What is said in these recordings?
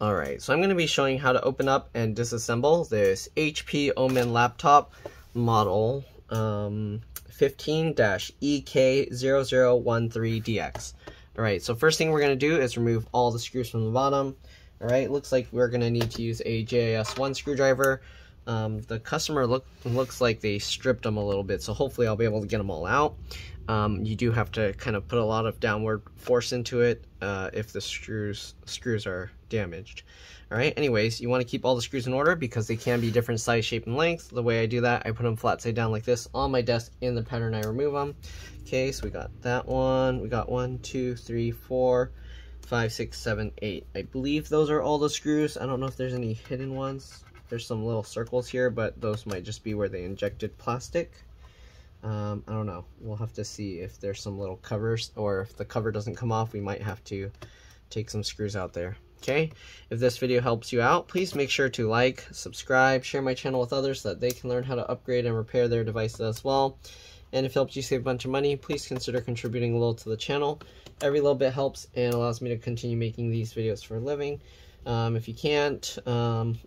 Alright, so I'm going to be showing how to open up and disassemble this HP Omen laptop model 15-EK0013DX. Alright, so first thing we're going to do is remove all the screws from the bottom. Alright, looks like we're going to need to use a JIS1 screwdriver. The customer looks like they stripped them a little bit, so hopefully I'll be able to get them all out. You do have to kind of put a lot of downward force into it if the screws are damaged. Alright, anyways, you want to keep all the screws in order because they can be different size, shape, and length. The way I do that, I put them flat side down like this on my desk in the pattern I remove them. Okay, so we got that one. We got 1, 2, 3, 4, 5, 6, 7, 8. I believe those are all the screws. I don't know if there's any hidden ones. There's some little circles here, but those might just be where they injected plastic. I don't know. We'll have to see if there's some little covers, or if the cover doesn't come off, we might have to take some screws out there. Okay, if this video helps you out, please make sure to like, subscribe, share my channel with others so that they can learn how to upgrade and repair their devices as well. And if it helps you save a bunch of money, please consider contributing a little to the channel. Every little bit helps and allows me to continue making these videos for a living. If you can't,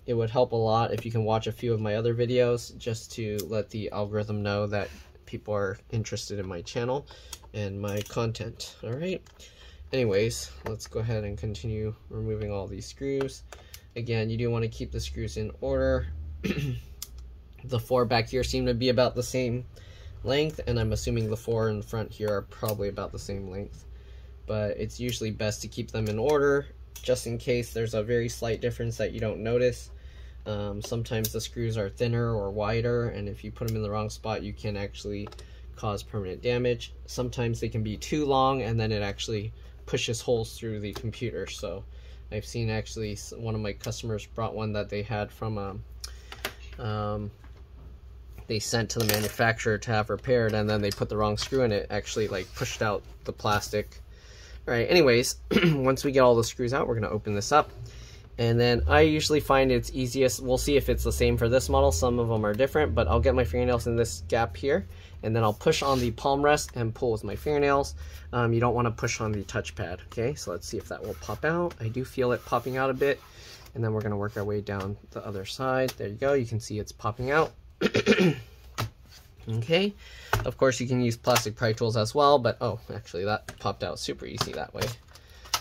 it would help a lot if you can watch a few of my other videos just to let the algorithm know that people are interested in my channel and my content. Alright, anyways, let's go ahead and continue removing all these screws. Again, you do want to keep the screws in order. The 4 back here seem to be about the same length, and I'm assuming the 4 in front here are probably about the same length, but it's usually best to keep them in order just in case there's a very slight difference that you don't notice. Sometimes the screws are thinner or wider, and if you put them in the wrong spot, you can actually cause permanent damage. Sometimes they can be too long, and then it actually pushes holes through the computer. So I've seen actually one of my customers brought one that they had from they sent to the manufacturer to have repaired, and then they put the wrong screw in it, actually like pushed out the plastic. Alright, anyways, once we get all the screws out, we're going to open this up. And then I usually find it's easiest, we'll see if it's the same for this model, some of them are different, but I'll get my fingernails in this gap here, and then I'll push on the palm rest and pull with my fingernails. You don't want to push on the touchpad, okay? So let's see if that will pop out. I do feel it popping out a bit, and then we're going to work our way down the other side. There you go, you can see it's popping out. Okay, of course you can use plastic pry tools as well, but oh, actually that popped out super easy that way.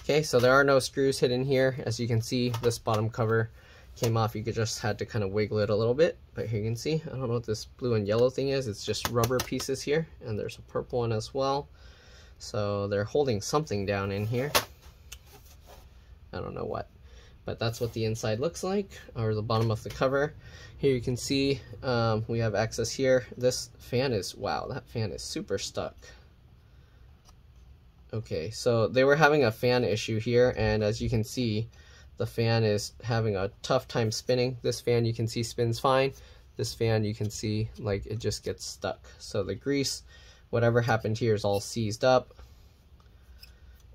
Okay, so there are no screws hidden here. As you can see, this bottom cover came off. You just had to kind of wiggle it a little bit, but here you can see, I don't know what this blue and yellow thing is. It's just rubber pieces here, and there's a purple one as well. So they're holding something down in here. I don't know what, but that's what the inside looks like, or the bottom of the cover. Here you can see we have access here. This fan is, wow, that fan is super stuck. Okay, so they were having a fan issue here, and as you can see, the fan is having a tough time spinning. This fan you can see spins fine. This fan you can see like it just gets stuck. So the grease, whatever happened here, is all seized up.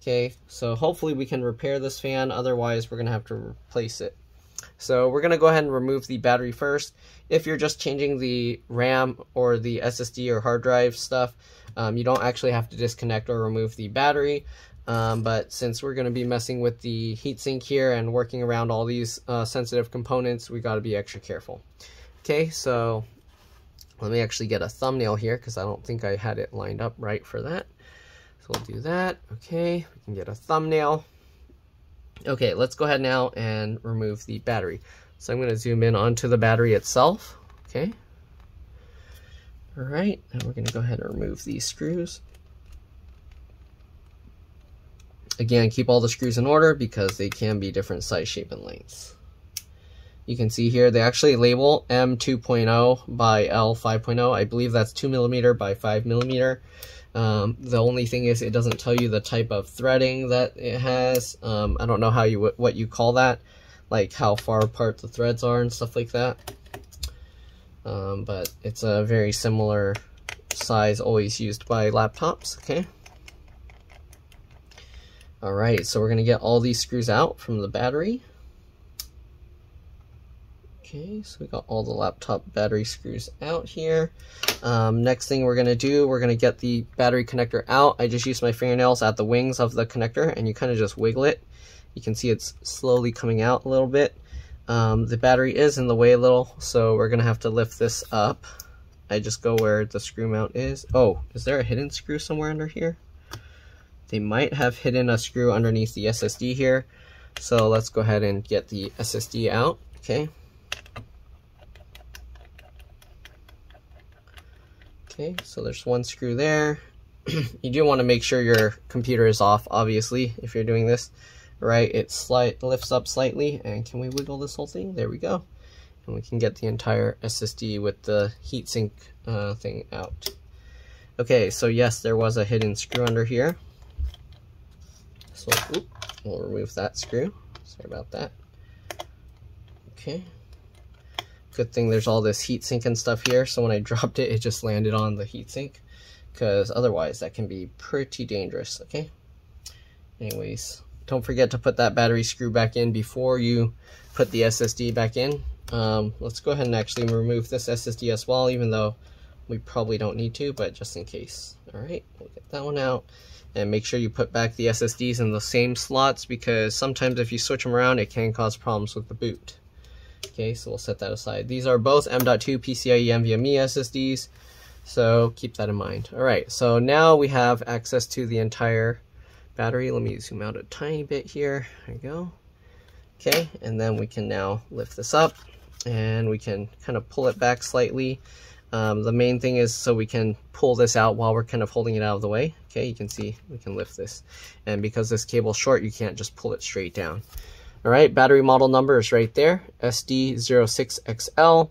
Okay, so hopefully we can repair this fan, otherwise we're going to have to replace it. So we're going to go ahead and remove the battery first. If you're just changing the RAM or the SSD or hard drive stuff, you don't actually have to disconnect or remove the battery. But since we're going to be messing with the heatsink here and working around all these sensitive components, we got to be extra careful. Okay, so let me actually get a thumbnail here because I don't think I had it lined up right for that. So we'll do that. Okay, we can get a thumbnail. Okay, let's go ahead now and remove the battery. So I'm going to zoom in onto the battery itself. Okay. Alright, and we're going to go ahead and remove these screws. Again, keep all the screws in order because they can be different size, shape, and lengths. You can see here they actually label M2.0 by L5.0. I believe that's 2mm by 5mm. The only thing is it doesn't tell you the type of threading that it has. I don't know how what you call that, like how far apart the threads are and stuff like that. But it's a very similar size always used by laptops. Okay. Alright, so we're going to get all these screws out from the battery. Okay, so we got all the laptop battery screws out here. Next thing we're going to do, we're going to get the battery connector out. I just used my fingernails at the wings of the connector, and you kind of just wiggle it, You can see it's slowly coming out a little bit. The battery is in the way a little, so we're gonna have to lift this up. I just go where the screw mount is. Oh, is there a hidden screw somewhere under here? They might have hidden a screw underneath the SSD here. So let's go ahead and get the SSD out, okay? Okay, so there's one screw there. You do want to make sure your computer is off, obviously, if you're doing this, right? It lifts up slightly, and can we wiggle this whole thing? There we go. And we can get the entire SSD with the heatsink thing out. Okay, so yes, there was a hidden screw under here. So we'll remove that screw. Sorry about that. Okay. Good thing there's all this heatsink and stuff here, so when I dropped it, it just landed on the heatsink, because otherwise that can be pretty dangerous, okay? Anyways, don't forget to put that battery screw back in before you put the SSD back in. Let's go ahead and actually remove this SSD as well, even though we probably don't need to, but just in case. All right, we'll get that one out. And make sure you put back the SSDs in the same slots, because sometimes if you switch them around, it can cause problems with the boot. Okay, so we'll set that aside. These are both M.2 PCIe NVMe SSDs, so keep that in mind. All right, so now we have access to the entire battery. Let me zoom out a tiny bit here. There we go. Okay, and then we can now lift this up, and we can kind of pull it back slightly. The main thing is so we can pull this out while we're kind of holding it out of the way. Okay, you can see we can lift this. And because this cable's short, you can't just pull it straight down. All right, battery model number is right there, SD06XL.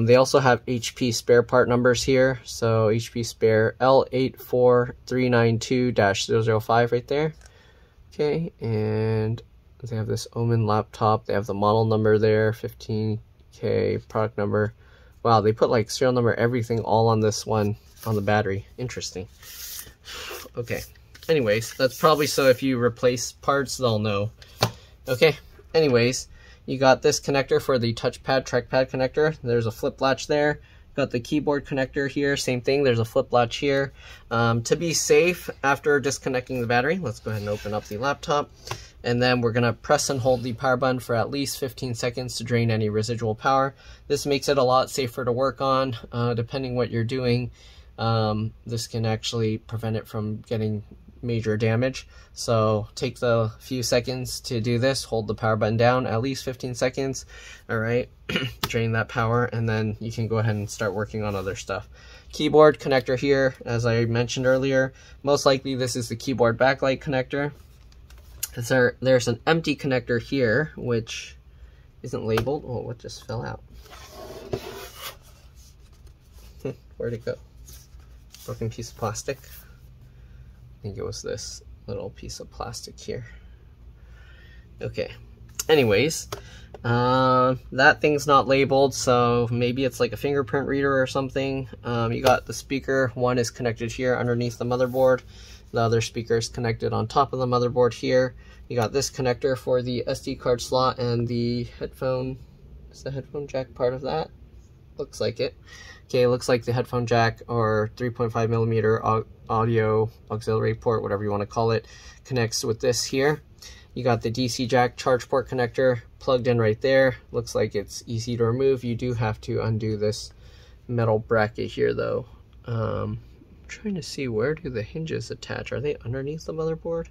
They also have HP spare part numbers here. So HP spare L84392-005 right there. Okay, and they have this Omen laptop. They have the model number there, 15K, product number. Wow, they put like serial number, everything all on this one, on the battery. Interesting. Okay, anyways, that's probably so if you replace parts, they'll know. Okay, anyways, you got this connector for the touchpad, trackpad connector. There's a flip latch there. Got the keyboard connector here, same thing, there's a flip latch here. To be safe, after disconnecting the battery, let's go ahead and open up the laptop. And then we're gonna press and hold the power button for at least 15 seconds to drain any residual power. This makes it a lot safer to work on, depending what you're doing. This can actually prevent it from getting major damage. So take the few seconds to do this, hold the power button down, at least 15 seconds, all right, drain that power, and then you can go ahead and start working on other stuff. Keyboard connector here, as I mentioned earlier, most likely this is the keyboard backlight connector. There's an empty connector here, which isn't labeled. Oh, what just fell out? Where'd it go? Broken piece of plastic. I think it was this little piece of plastic here. Okay, anyways, that thing's not labeled, so maybe it's like a fingerprint reader or something. You got the speaker, one is connected here underneath the motherboard. The other speaker is connected on top of the motherboard here. You got this connector for the SD card slot and the headphone. Is the headphone jack part of that? Looks like it. Okay, looks like the headphone jack or 3.5mm audio auxiliary port, whatever you want to call it, connects with this here. You got the DC jack charge port connector plugged in right there. Looks like it's easy to remove. You do have to undo this metal bracket here though. I'm trying to see, where do the hinges attach? Are they underneath the motherboard?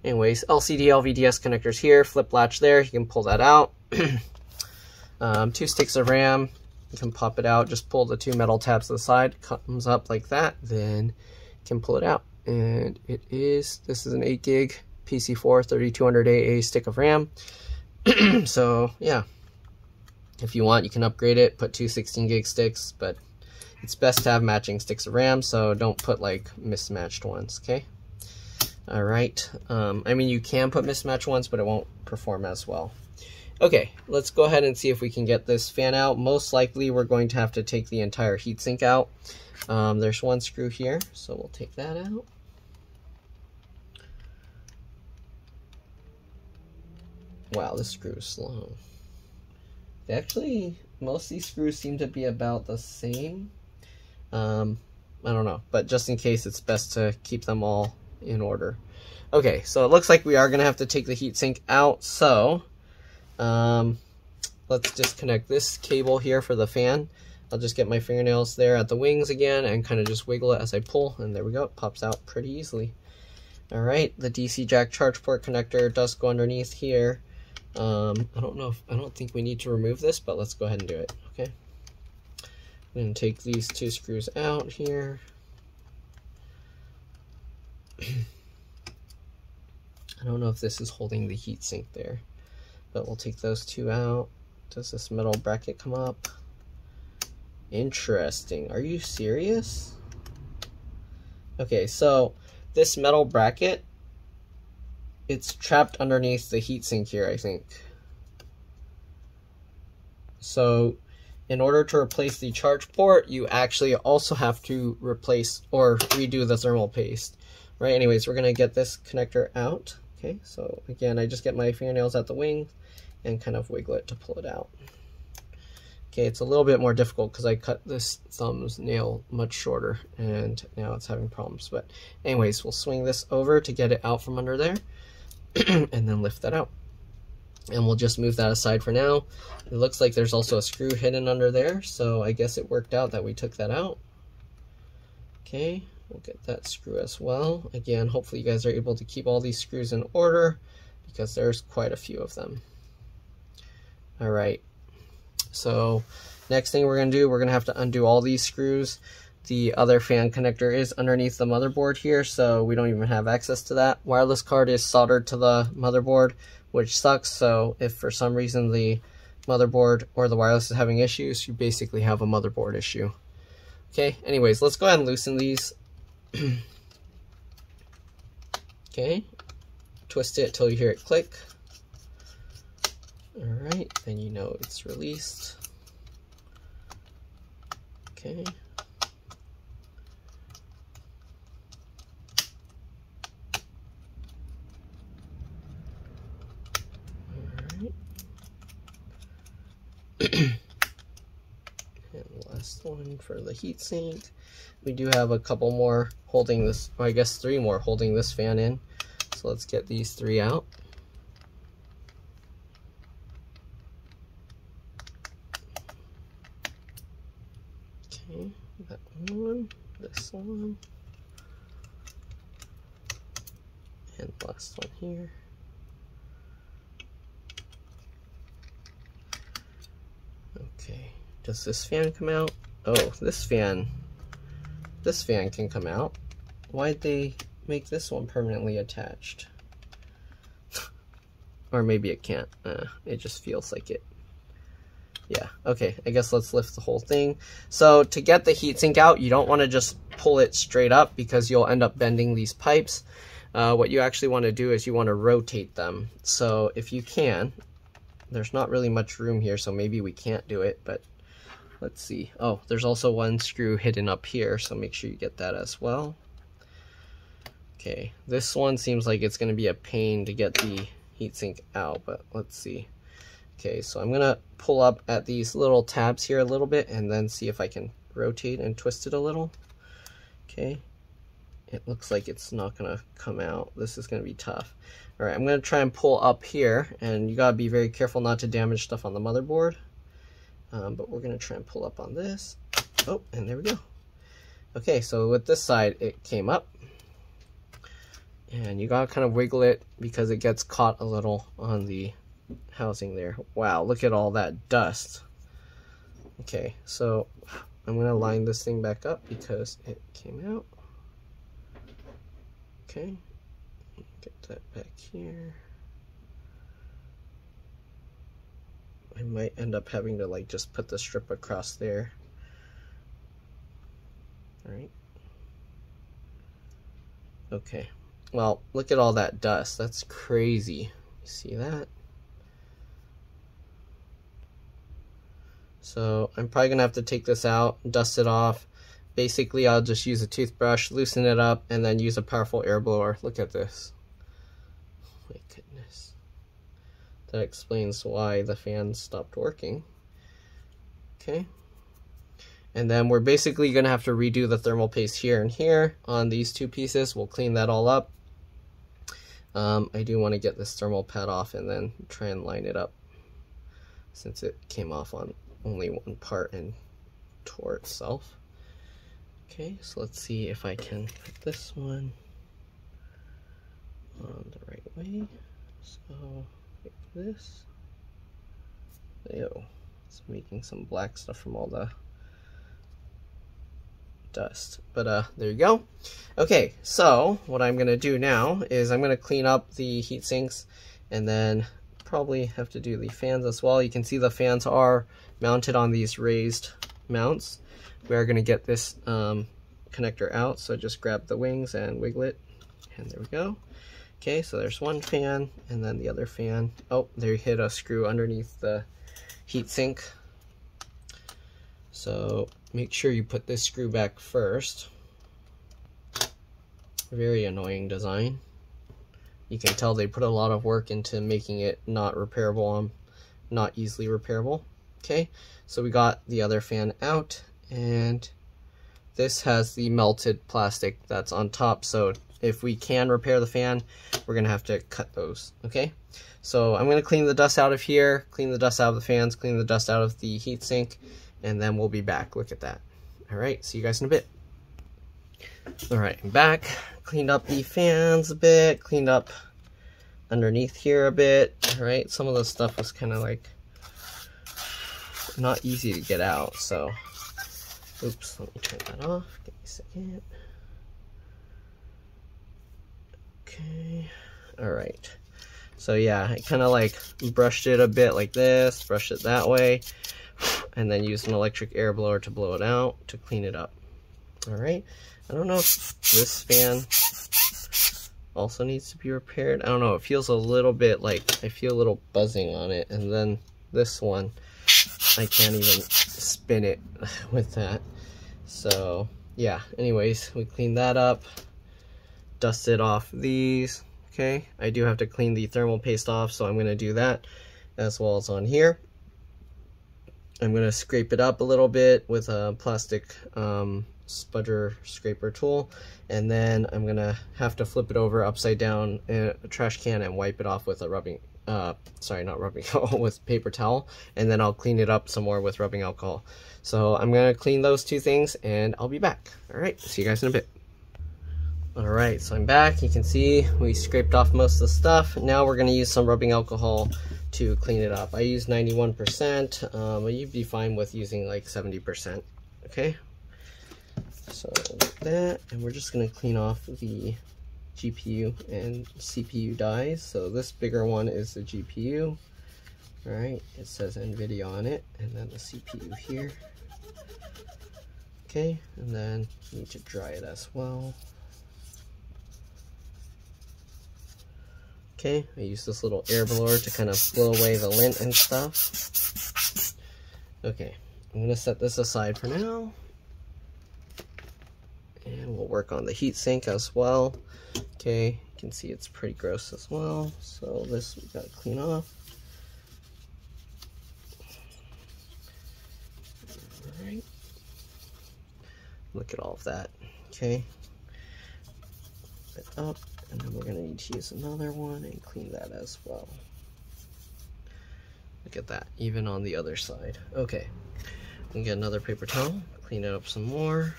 Anyways, LCD LVDS connectors here, flip latch there, you can pull that out. 2 sticks of RAM, you can pop it out, just pull the 2 metal tabs to the side, comes up like that, then you can pull it out. And this is an 8 gig PC4 3200 AA stick of RAM. So yeah, if you want, you can upgrade it, put 2 16 gig sticks, but it's best to have matching sticks of RAM, so don't put like mismatched ones, okay? All right, I mean, you can put mismatched ones, but it won't perform as well. Okay, let's go ahead and see if we can get this fan out. Most likely, we're going to have to take the entire heatsink out. There's one screw here, so we'll take that out. Wow, this screw is slow. Actually, most of these screws seem to be about the same. I don't know, but just in case, it's best to keep them all in order. Okay, so it looks like we are going to have to take the heatsink out, so let's disconnect this cable here for the fan. I'll just get my fingernails there at the wings again and kind of just wiggle it as I pull, and there we go, it pops out pretty easily. Alright, the DC jack charge port connector does go underneath here. I don't think we need to remove this, but let's go ahead and do it, okay? I'm going to take these two screws out here. I don't know if this is holding the heatsink there, but we'll take those two out. Does this metal bracket come up? Interesting. Are you serious? Okay, so this metal bracket, it's trapped underneath the heatsink here, I think. So in order to replace the charge port, you actually also have to replace or redo the thermal paste. Right, anyways, we're going to get this connector out. Okay, so again, I just get my fingernails at the wing and kind of wiggle it to pull it out. Okay, it's a little bit more difficult because I cut this thumb's nail much shorter and now it's having problems. But anyways, we'll swing this over to get it out from under there and then lift that out. And we'll just move that aside for now. It looks like there's also a screw hidden under there, so I guess it worked out that we took that out. Okay, we'll get that screw as well. Again, hopefully you guys are able to keep all these screws in order because there's quite a few of them. All right, so next thing we're going to do, we're going to have to undo all these screws. The other fan connector is underneath the motherboard here, so we don't even have access to that. Wireless card is soldered to the motherboard, which sucks. So if for some reason the motherboard or the wireless is having issues, you basically have a motherboard issue. Okay, anyways, let's go ahead and loosen these. Okay, twist it till you hear it click. All right, then you know it's released. Okay. And last one for the heatsink. We do have a couple more holding this, or I guess 3 more holding this fan in. So let's get these 3 out. Okay, that one, this one, and the last one here. Okay, does this fan come out? Oh, this fan can come out. Why'd they make this one permanently attached? Or maybe it can't. It just feels like it. Yeah, okay, I guess let's lift the whole thing. So to get the heatsink out, you don't want to just pull it straight up because you'll end up bending these pipes. What you actually want to do is you want to rotate them. So if you can, there's not really much room here, so maybe we can't do it, but let's see. Oh, there's also one screw hidden up here, so make sure you get that as well. Okay, this one seems like it's going to be a pain to get the heatsink out, but let's see. Okay, so I'm going to pull up at these little tabs here a little bit and then see if I can rotate and twist it a little. Okay, it looks like it's not going to come out. This is going to be tough. All right, I'm going to try and pull up here, and you got to be very careful not to damage stuff on the motherboard. But we're going to try and pull up on this. Oh, and there we go. Okay, so with this side, it came up. And you got to kind of wiggle it because it gets caught a little on the housing there. Wow, look at all that dust. Okay, so I'm going to line this thing back up because it came out. Okay, get that back here. I might end up having to like just put the strip across there. All right. Okay. Well, look at all that dust. That's crazy. You see that? So I'm probably gonna have to take this out, dust it off. Basically, I'll just use a toothbrush, loosen it up, and then use a powerful air blower. Look at this. Oh my goodness. That explains why the fan stopped working. Okay. And then we're basically going to have to redo the thermal paste here and here on these two pieces. We'll clean that all up. I do want to get this thermal pad off and then try and line it up, since it came off on only one part and tore itself. Okay, so let's see if I can put this one on the right way. So like this. Ew, it's making some black stuff from all the dust, but there you go. Okay, so what I'm gonna do now is I'm gonna clean up the heat sinks, and then probably have to do the fans as well. You can see the fans are mounted on these raised mounts. We are gonna get this connector out, so just grab the wings and wiggle it, and there we go. Okay, so there's one fan, and then the other fan. Oh, there hit a screw underneath the heat sink. So make sure you put this screw back first. Very annoying design. You can tell they put a lot of work into making it not repairable, not easily repairable. Okay, so we got the other fan out, and this has the melted plastic that's on top, so if we can repair the fan, we're gonna have to cut those. Okay, so I'm gonna clean the dust out of here, clean the dust out of the fans, clean the dust out of the heatsink, and then we'll be back. Look at that. All right, see you guys in a bit. All right, I'm back. Cleaned up the fans a bit, cleaned up underneath here a bit. All right, some of the stuff was kind of like not easy to get out, so oops, let me turn that off. Give me a second. Okay, all right. So yeah, I kind of like brushed it a bit like this, brushed it that way, and then used an electric air blower to blow it out to clean it up. All right, I don't know if this fan also needs to be repaired. I don't know, it feels a little bit like, I feel a little buzzing on it, and then this one, I can't even spin it with that. So yeah, anyways, we cleaned that up, dusted off these. Okay, I do have to clean the thermal paste off, so I'm going to do that as well as on here. I'm going to scrape it up a little bit with a plastic spudger scraper tool, and then I'm going to have to flip it over upside down in a trash can and wipe it off with a rubbing, with paper towel, and then I'll clean it up some more with rubbing alcohol. So I'm going to clean those two things, and I'll be back. All right, see you guys in a bit. Alright, so I'm back. You can see we scraped off most of the stuff. Now we're going to use some rubbing alcohol to clean it up. I use 91%, but you'd be fine with using like 70%. Okay, so like that, and we're just going to clean off the GPU and CPU dies. So this bigger one is the GPU. Alright, it says NVIDIA on it, and then the CPU here. Okay, and then you need to dry it as well. Okay, I use this little air blower to kind of blow away the lint and stuff. Okay, I'm going to set this aside for now. And we'll work on the heatsink as well. Okay, you can see it's pretty gross as well. So this we got to clean off. Alright. Look at all of that. Okay. Put it up. And then we're going to need to use another one and clean that as well. Look at that, even on the other side. Okay, we get another paper towel, clean it up some more.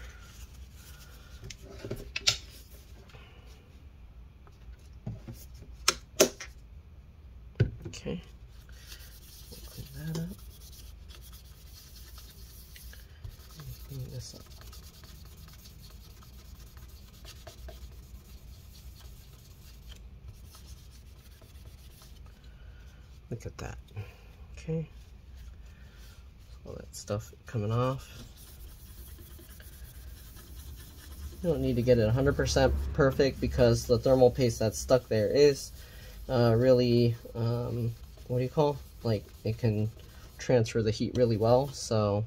Okay, we'll clean that up. And clean this up. Look at that. Okay, all that stuff coming off. You don't need to get it 100% perfect because the thermal paste that's stuck there is really, what do you call? Like, it can transfer the heat really well, so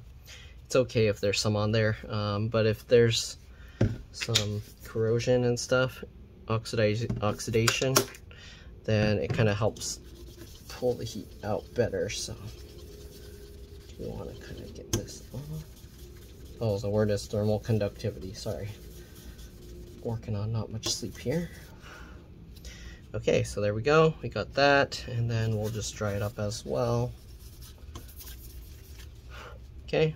it's okay if there's some on there. But if there's some corrosion and stuff, oxidation, then it kind of helps pull the heat out better. So you want to kind of get this off. Oh, the word is thermal conductivity, sorry. Working on not much sleep here. Okay, so there we go. We got that, and then we'll just dry it up as well. Okay,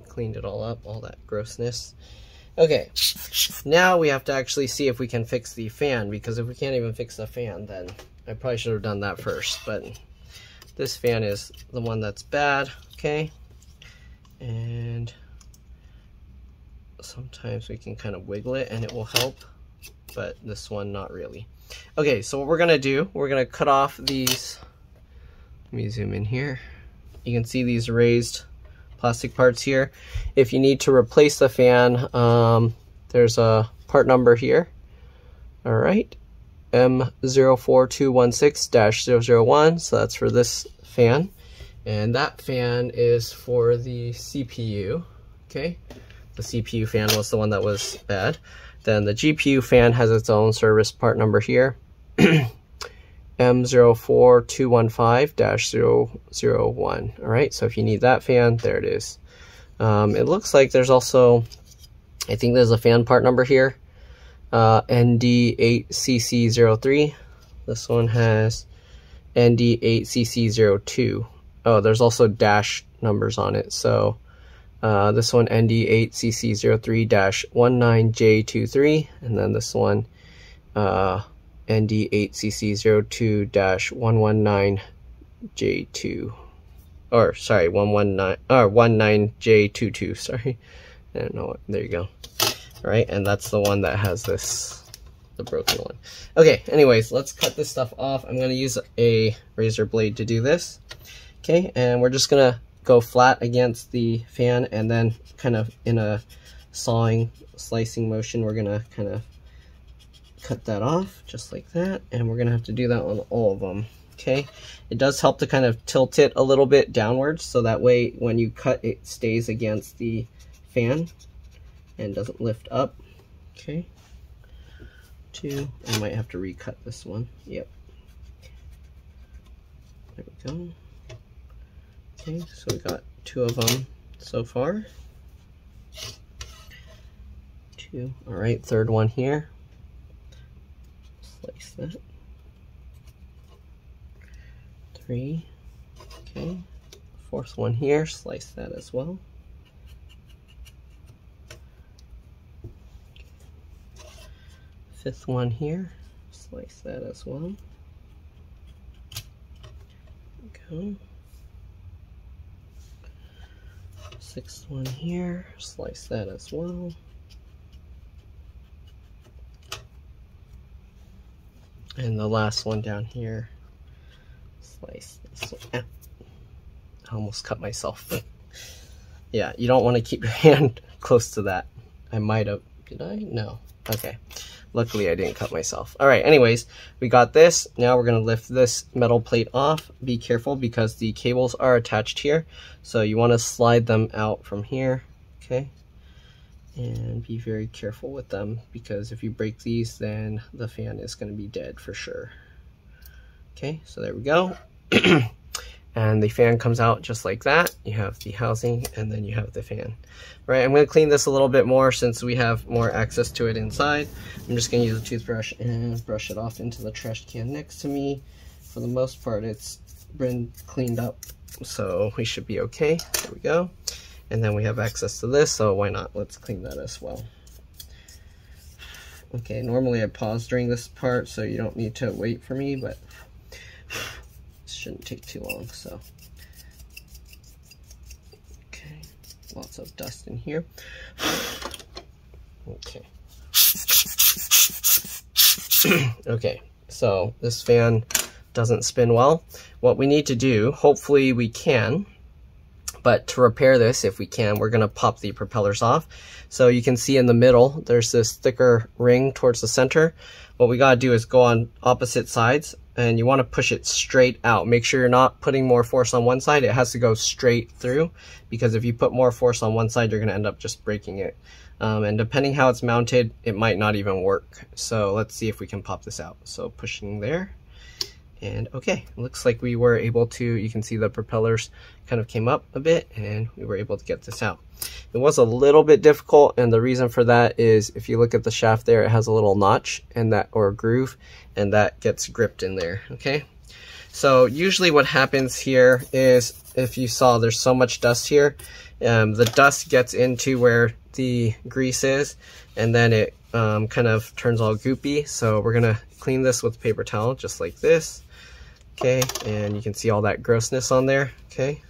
cleaned it all up, all that grossness. Okay, now we have to actually see if we can fix the fan, because if we can't even fix the fan, then I probably should have done that first, but this fan is the one that's bad, okay? And sometimes we can kind of wiggle it and it will help, but this one not really. Okay, so what we're gonna do, we're gonna cut off these. Let me zoom in here. You can see these raised plastic parts here. If you need to replace the fan, there's a part number here. All right, M04216-001, so that's for this fan. And that fan is for the CPU, okay? The CPU fan was the one that was bad. Then the GPU fan has its own service part number here. M04215-001. All right, so if you need that fan, there it is. It looks like there's also, I think there's a fan part number here, ND8CC03. This one has ND8CC02. Oh, there's also dash numbers on it. So this one ND8CC03-19J23, and then this one ND8CC02-119J2, or sorry, 19J22. Sorry, I don't know what. There you go. All right, and that's the one that has this, the broken one. Okay, anyways, let's cut this stuff off. I'm gonna use a razor blade to do this. Okay, and we're just gonna go flat against the fan, and then kind of in a slicing motion, we're gonna kind of cut that off just like that, and we're gonna have to do that on all of them. Okay, it does help to kind of tilt it a little bit downwards, so that way when you cut, it stays against the fan and doesn't lift up. Okay, I might have to recut this one. Yep, there we go. Okay, so we got 2 of them so far. 2. All right, 3rd one here. Slice that. 3. Okay. 4th one here. Slice that as well. Okay. 5th one here. Slice that as well. Go. 6th one here, slice that as well. And the last one down here, slice this one. I almost cut myself. Yeah, you don't want to keep your hand close to that. I might have, did I? No. Okay. Luckily I didn't cut myself. All right, anyways, we got this. Now we're gonna lift this metal plate off. Be careful because the cables are attached here. So you wanna slide them out from here, okay? And be very careful with them, because if you break these, then the fan is gonna be dead for sure. Okay, so there we go. And the fan comes out just like that. You have the housing, and then you have the fan. Right, I'm gonna clean this a little bit more since we have more access to it inside. I'm just gonna use a toothbrush and brush it off into the trash can next to me. For the most part, it's been cleaned up, so we should be okay. There we go. And then we have access to this, so why not? Let's clean that as well. Okay, normally I pause during this part, so you don't need to wait for me, but shouldn't take too long. So okay, lots of dust in here. Okay. Okay, so this fan doesn't spin well. What we need to do, hopefully we can, but to repair this, if we can, we're gonna pop the propellers off. So you can see in the middle there's this thicker ring towards the center. What we gotta do is go on opposite sides, and you want to push it straight out. Make sure you're not putting more force on one side. It has to go straight through, because if you put more force on one side, you're going to end up just breaking it. And depending how it's mounted, it might not even work. So let's see if we can pop this out. So pushing there, And okay, looks like we were able to, you can see the propellers kind of came up a bit and we were able to get this out. It was a little bit difficult, and the reason for that is if you look at the shaft there, it has a little notch and that, or groove, and that gets gripped in there, okay? So usually what happens here is, if you saw, there's so much dust here, the dust gets into where the grease is, and then it kind of turns all goopy. So we're gonna clean this with a paper towel just like this. Okay, and you can see all that grossness on there. Okay,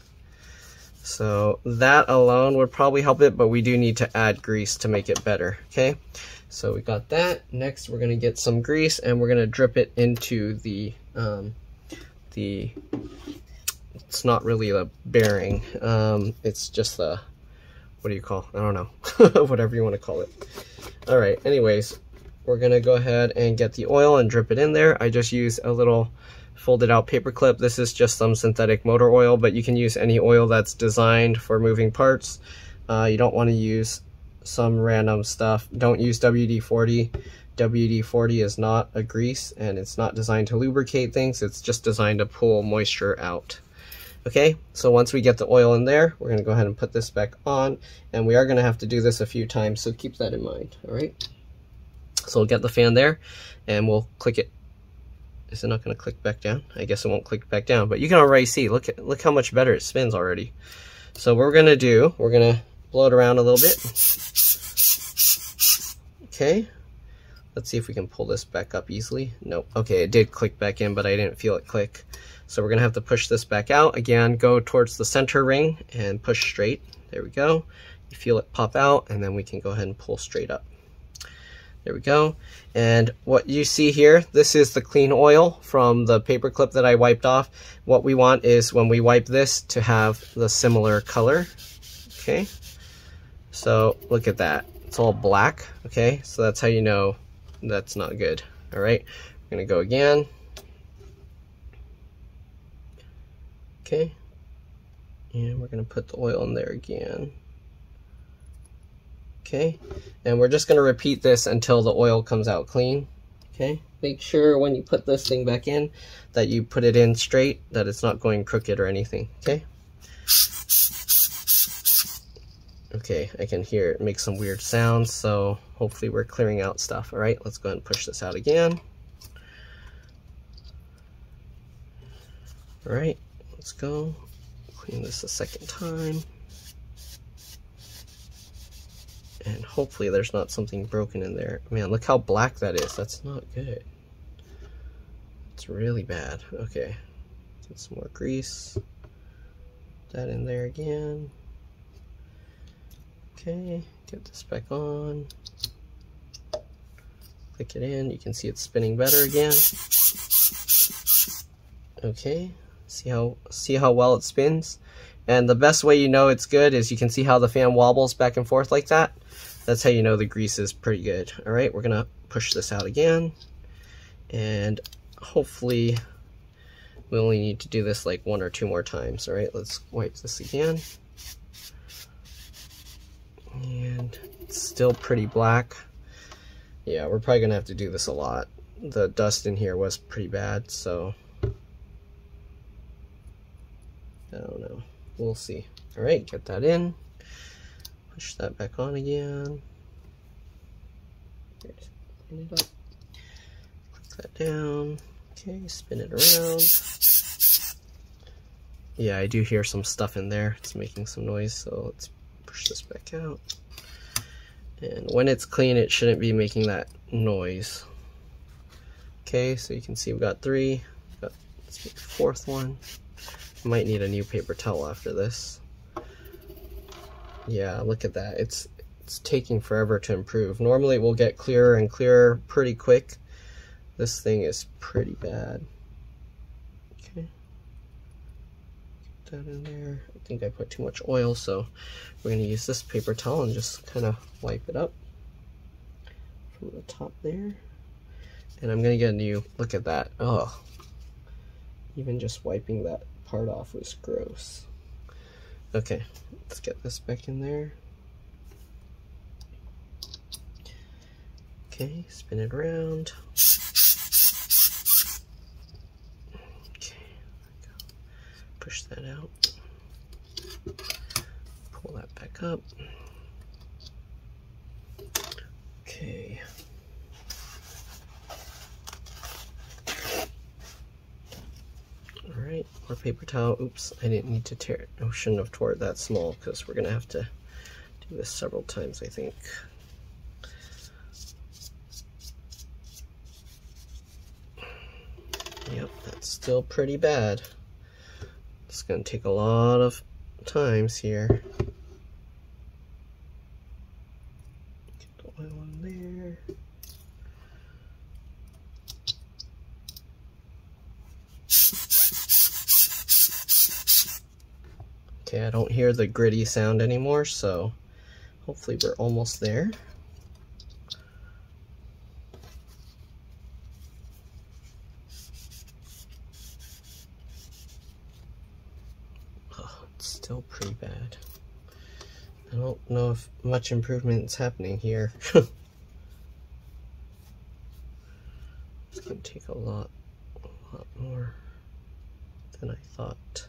so that alone would probably help it, but we do need to add grease to make it better. Okay, so we got that. Next we're gonna get some grease and we're gonna drip it into the it's not really a bearing, it's just the, what do you call, I don't know, whatever you want to call it. All right, anyways, we're gonna go ahead and get the oil and drip it in there. I just use a little folded out paper clip. This is just some synthetic motor oil, but you can use any oil that's designed for moving parts. You don't want to use some random stuff. Don't use WD-40. WD-40 is not a grease, and it's not designed to lubricate things. It's just designed to pull moisture out. Okay, so once we get the oil in there, we're going to go ahead and put this back on, and we are going to have to do this a few times, so keep that in mind. All right, so we'll get the fan there and we'll click it. Is it not going to click back down? I guess it won't click back down, but you can already see, look how much better it spins already. So what we're going to do, we're going to blow it around a little bit. Okay, let's see if we can pull this back up easily. Nope. Okay, it did click back in, but I didn't feel it click. So we're gonna have to push this back out. Again, go towards the center ring and push straight. There we go. You feel it pop out, and then we can go ahead and pull straight up. There we go. And what you see here, this is the clean oil from the paper clip that I wiped off. What we want is when we wipe this to have the similar color. Okay, so look at that. It's all black. Okay, so that's how you know that's not good. All right, we're gonna go again. Okay, and we're gonna put the oil in there again. Okay, and we're just gonna repeat this until the oil comes out clean. Okay, make sure when you put this thing back in that you put it in straight, that it's not going crooked or anything. Okay. Okay, I can hear it make some weird sounds, so hopefully we're clearing out stuff. All right, let's go ahead and push this out again. All right, let's go clean this a second time. And hopefully there's not something broken in there. Man, look how black that is. That's not good. It's really bad. Okay, get some more grease. Put that in there again. Okay, get this back on. Click it in. You can see it's spinning better again. Okay, see how well it spins. And the best way you know it's good is you can see how the fan wobbles back and forth like that. That's how you know the grease is pretty good. All right, we're gonna push this out again, and hopefully we only need to do this like 1 or 2 more times. All right, let's wipe this again. And it's still pretty black. Yeah, we're probably gonna have to do this a lot. The dust in here was pretty bad, so I don't know. We'll see. All right, get that in. Push that back on again. Spin it up. Click that down. Okay, spin it around. Yeah, I do hear some stuff in there. It's making some noise, so let's push this back out. And when it's clean, it shouldn't be making that noise. Okay, so you can see we've got 3. Let's make the 4th one. Might need a new paper towel after this. Yeah, look at that. It's taking forever to improve. Normally it will get clearer and clearer pretty quick. This thing is pretty bad. Okay. Get that in there. I think I put too much oil, so we're going to use this paper towel and just kind of wipe it up from the top there. And I'm going to get a new, look at that. Oh, even just wiping that part off was gross. Okay, let's get this back in there. Okay, spin it around. Push that out. Pull that back up. Okay. Alright, more paper towel. Oops, I didn't need to tear it. I shouldn't have tore it that small because we're going to have to do this several times, I think. Yep, that's still pretty bad. It's going to take a lot of times here. Get the oil in there. Okay, I don't hear the gritty sound anymore, so hopefully we're almost there. Oh, it's still pretty bad. I don't know if much improvement is happening here. It's gonna take a lot more than I thought.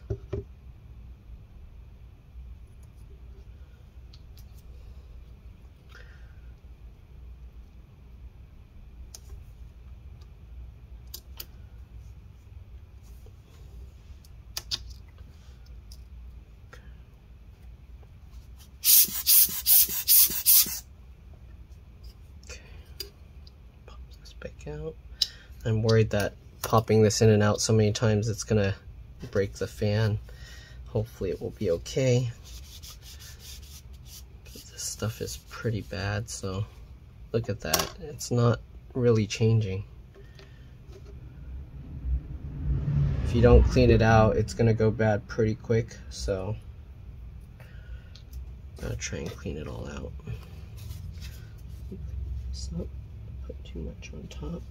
Back out. I'm worried that popping this in and out so many times it's gonna break the fan. Hopefully it will be okay. This stuff is pretty bad, so look at that. It's not really changing. If you don't clean it out, it's gonna go bad pretty quick, so I'm gonna try and clean it all out. So put too much on top.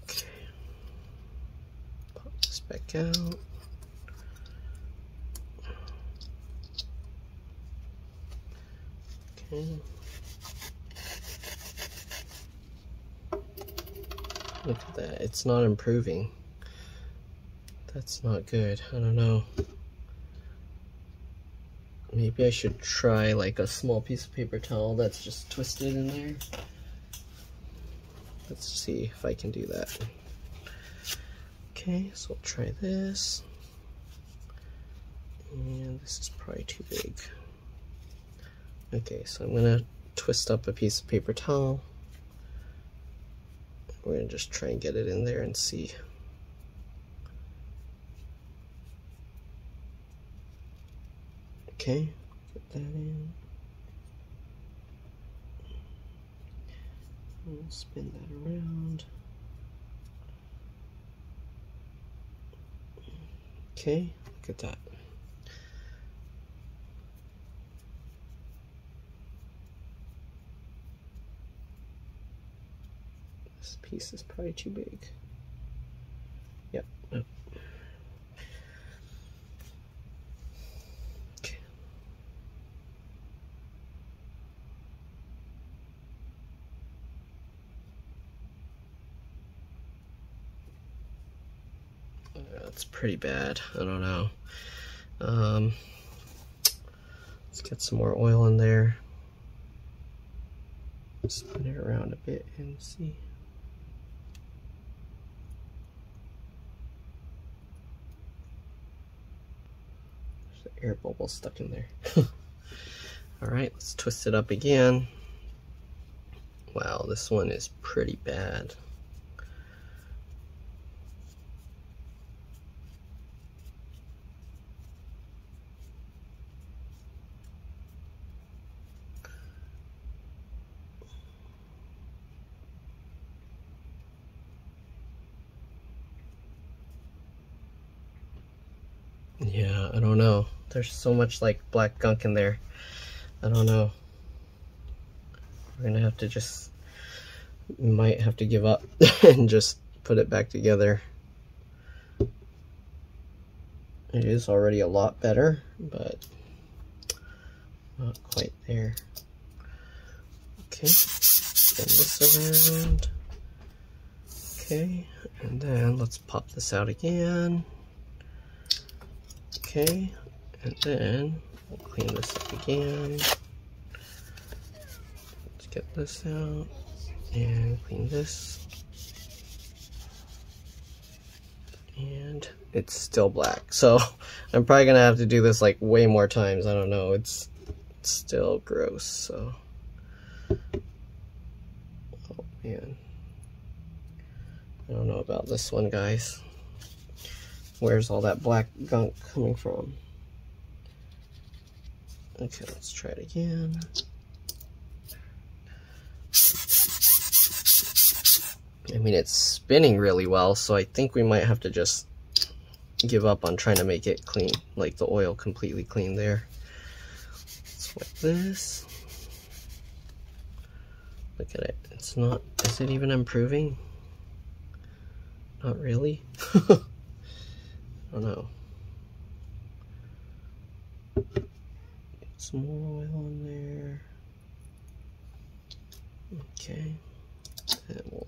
Okay. Pop this back out. Okay. Look at that, it's not improving. That's not good. I don't know. Maybe I should try like a small piece of paper towel that's just twisted in there. Let's see if I can do that. Okay, so I'll try this. And this is probably too big. Okay, so I'm gonna twist up a piece of paper towel. We're gonna just try and get it in there and see. Okay, put that in. We'll spin that around. Okay, look at that. This piece is probably too big. Yep. Okay. That's pretty bad. I don't know. Let's get some more oil in there. Spin it around a bit and see. There's an air bubble stuck in there. Alright, let's twist it up again. Wow, this one is pretty bad. Yeah, I don't know. There's so much like black gunk in there. I don't know. We're gonna have to just, might have to give up and just put it back together. It is already a lot better, but not quite there. Okay. spin this around. Okay, and then let's pop this out again. Okay, and then we'll clean this up again. Let's get this out and clean this. And it's still black, so I'm probably gonna have to do this like way more times. I don't know, it's still gross, so. Oh man, I don't know about this one, guys. Where's all that black gunk coming from? Okay, let's try it again. I mean, it's spinning really well, so I think we might have to just give up on trying to make it clean, like the oil completely clean there. Let's wipe this. Look at it. It's not, is it even improving? Not really. I don't know. Get some more oil in there. Okay. And we'll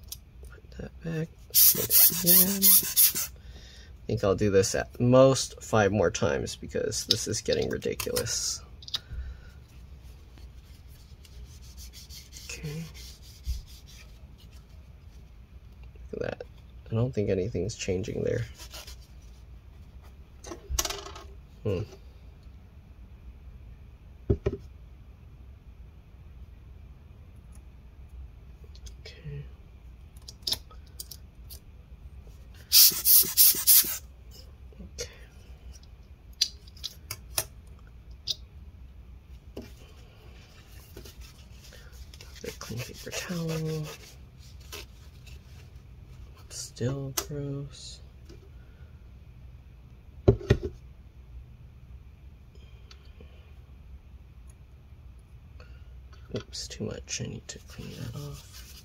put that back. Mix again. I think I'll do this at most 5 more times because this is getting ridiculous. Okay. Look at that. I don't think anything's changing there. Okay. Clean paper towel. Still gross. Oops, too much. I need to clean that off.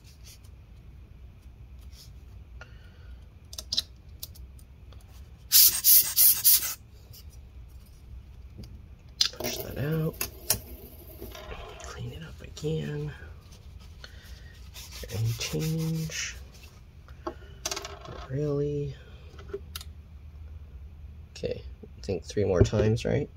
Push that out. Clean it up again. Is there any change? Not really. Okay, I think 3 more times, right?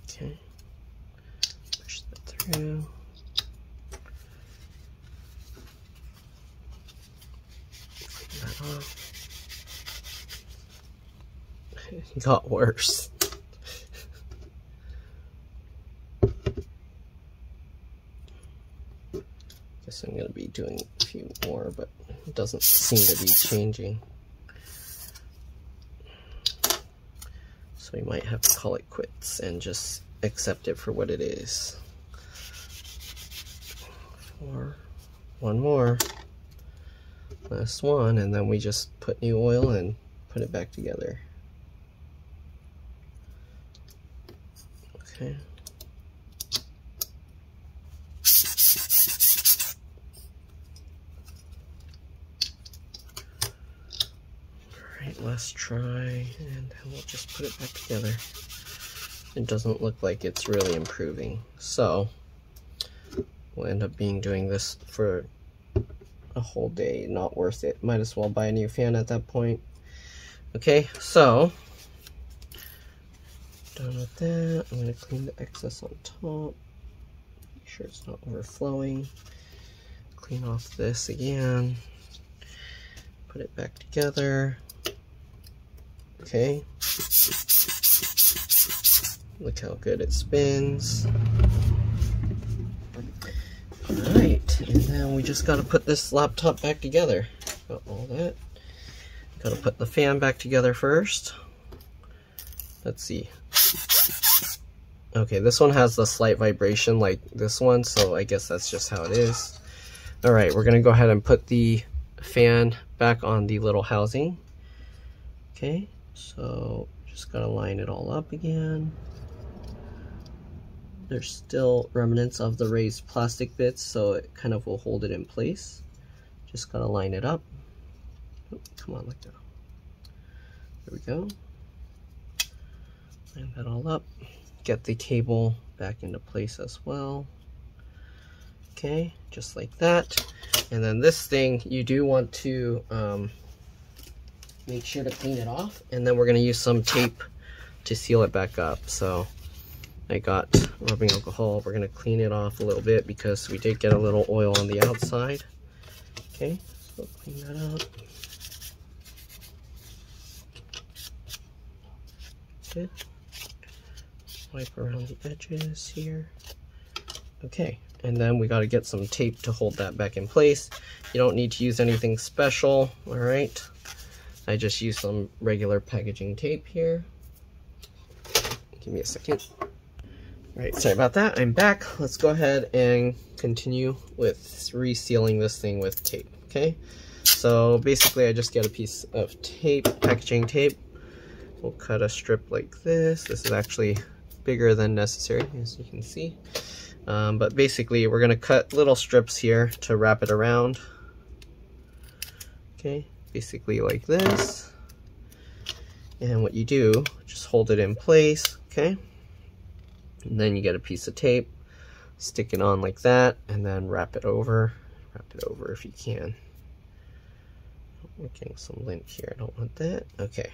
Okay, push that through. Clean that off. It got worse. Guess I'm going to be doing a few more, but it doesn't seem to be changing. So we might have to call it quits and just accept it for what it is. 4, 1 more. Last one, and then we just put new oil and put it back together. Okay. Alright, let's try, and then we'll just put it back together. It doesn't look like it's really improving, so we'll end up doing this for a whole day. Not worth it. Might as well buy a new fan at that point. Okay, so done with that. I'm going to clean the excess on top. Make sure it's not overflowing. Clean off this again. Put it back together. Okay. Look how good it spins. Alright, and then we just got to put this laptop back together. Got all that. Got to put the fan back together first. Let's see. Okay, this one has the slight vibration like this one, so I guess that's just how it is. Alright, we're going to go ahead and put the fan back on the little housing. Okay, so just got to line it all up again. There's still remnants of the raised plastic bits, so it kind of will hold it in place. Just got to line it up. Oh, come on, like that. There we go. Line that all up. Get the cable back into place as well. Okay, just like that. And then this thing, you do want to make sure to clean it off, and then we're going to use some tape to seal it back up. So I got rubbing alcohol. We're going to clean it off a little bit because we did get a little oil on the outside. Okay, so clean that up. Good. Wipe around the edges here. Okay, and then we got to get some tape to hold that back in place. You don't need to use anything special, all right? I just use some regular packaging tape here. Give me a second. All right, sorry about that. I'm back. Let's go ahead and continue with resealing this thing with tape, okay? So basically I just get a piece of tape, packaging tape. We'll cut a strip like this. This is actually bigger than necessary, as you can see. But basically we're gonna cut little strips here to wrap it around. Okay, basically like this. And what you do, just hold it in place, okay? And then you get a piece of tape, stick it on like that, and then wrap it over. Wrap it over if you can. We're getting some lint here, I don't want that. Okay.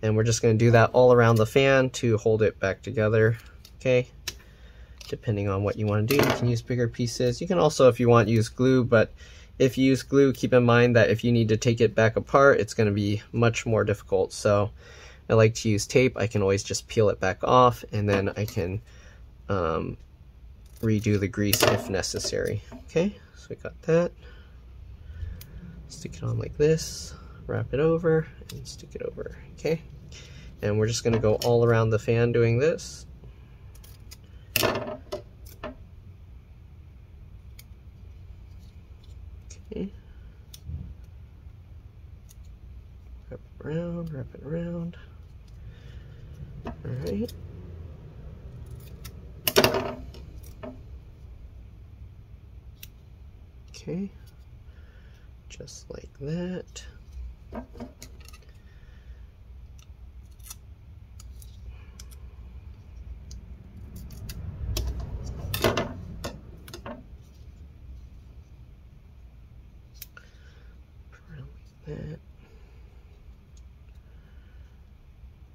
And we're just going to do that all around the fan to hold it back together, okay? Depending on what you want to do, you can use bigger pieces. You can also, if you want, use glue, but if you use glue, keep in mind that if you need to take it back apart, it's going to be much more difficult. So I like to use tape. I can always just peel it back off, and then I can redo the grease if necessary. Okay, so we got that. Stick it on like this, wrap it over, and stick it over, okay? And we're just gonna go all around the fan doing this. Okay. Wrap it around, wrap it around. All right. Okay. Just like that. That.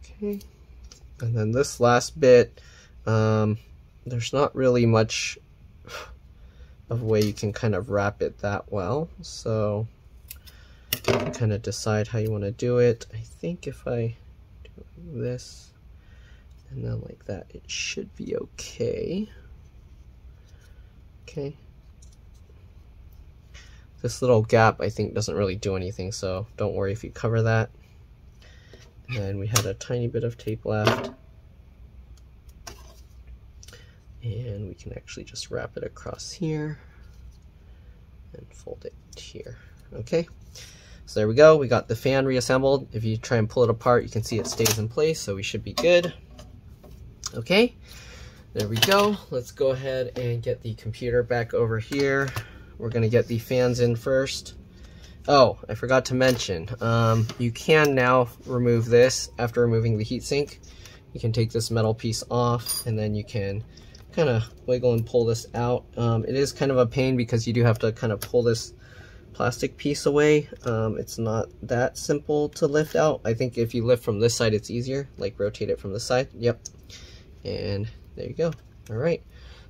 Okay, and then this last bit, there's not really much of a way you can kind of wrap it that well, so you can kind of decide how you want to do it. I think if I do this and then like that, it should be okay. Okay. This little gap, I think, doesn't really do anything, so don't worry if you cover that. And we had a tiny bit of tape left. And we can actually just wrap it across here and fold it here. Okay, so there we go. We got the fan reassembled. If you try and pull it apart, you can see it stays in place, so we should be good. Okay, there we go. Let's go ahead and get the computer back over here. We're gonna get the fans in first. Oh, I forgot to mention, you can now remove this after removing the heatsink. You can take this metal piece off, and then you can kind of wiggle and pull this out. It is kind of a pain because you do have to kind of pull this plastic piece away. It's not that simple to lift out. I think if you lift from this side, it's easier, like rotate it from this side. Yep, and there you go. All right,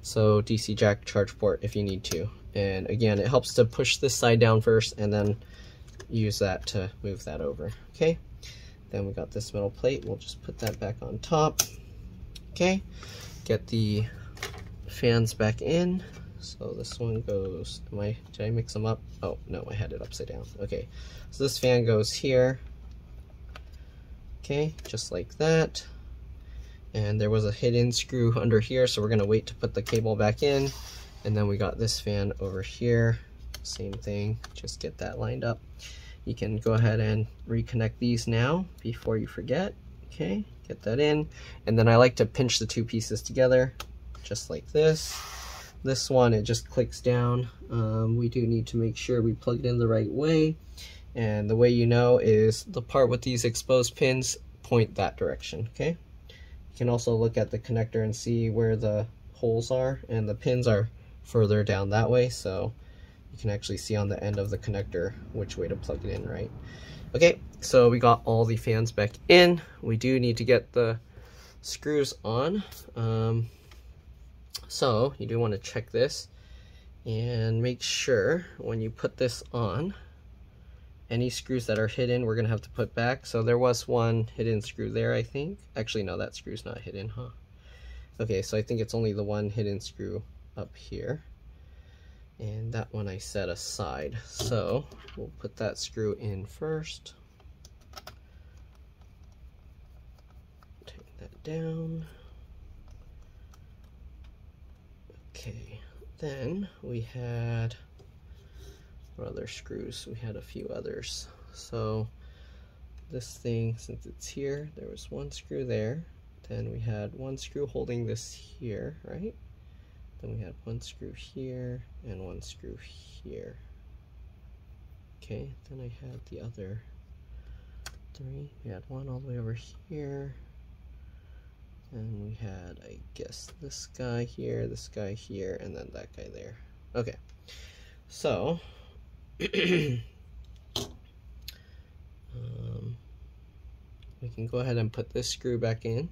so DC jack charge port if you need to. And again, it helps to push this side down first and then use that to move that over. Okay, then we got this metal plate. We'll just put that back on top. Okay, get the fans back in. So this one goes, did I mix them up? Oh no, I had it upside down. Okay, so this fan goes here. Okay, just like that. And there was a hidden screw under here, so we're gonna wait to put the cable back in. And then we got this fan over here, same thing, just get that lined up. You can go ahead and reconnect these now before you forget. Okay, get that in. And then I like to pinch the two pieces together, just like this. This one, it just clicks down. We do need to make sure we plug it in the right way. And the way you know is the part with these exposed pins point that direction, okay? You can also look at the connector and see where the holes are, and the pins are further down that way, so you can actually see on the end of the connector which way to plug it in, right? Okay, so we got all the fans back in. We do need to get the screws on. So you do want to check this and make sure when you put this on, any screws that are hidden we're gonna have to put back. So there was one hidden screw there, I think. Actually, no, that screw's not hidden, huh? Okay, so I think it's only the one hidden screw up here, and that one I set aside. So we'll put that screw in first. Take that down. Okay, then we had, what other screws? We had a few others. So this thing, since it's here, there was one screw there. Then we had one screw holding this here, right? Then we had one screw here and one screw here. Okay, then I had the other three. We had one all the way over here. And we had, I guess, this guy here, and then that guy there. Okay, so we can go ahead and put this screw back in.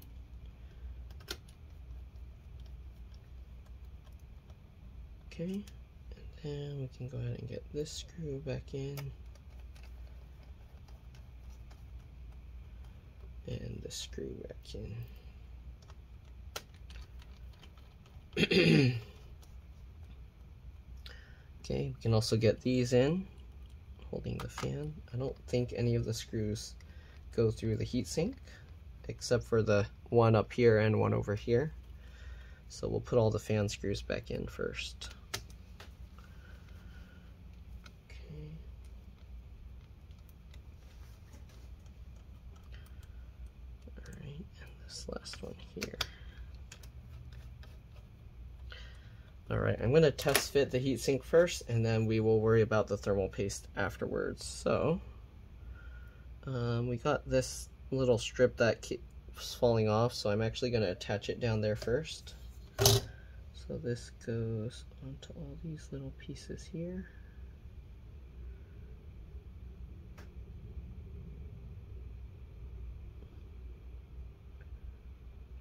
Okay, and then we can go ahead and get this screw back in. And the screw back in. Okay, we can also get these in, holding the fan. I don't think any of the screws go through the heatsink, except for the one up here and one over here. So we'll put all the fan screws back in first. Okay. Alright, and this last one here. Alright, I'm going to test fit the heatsink first, and then we will worry about the thermal paste afterwards. So, we got this little strip that keeps falling off, so I'm actually going to attach it down there first. So this goes onto all these little pieces here.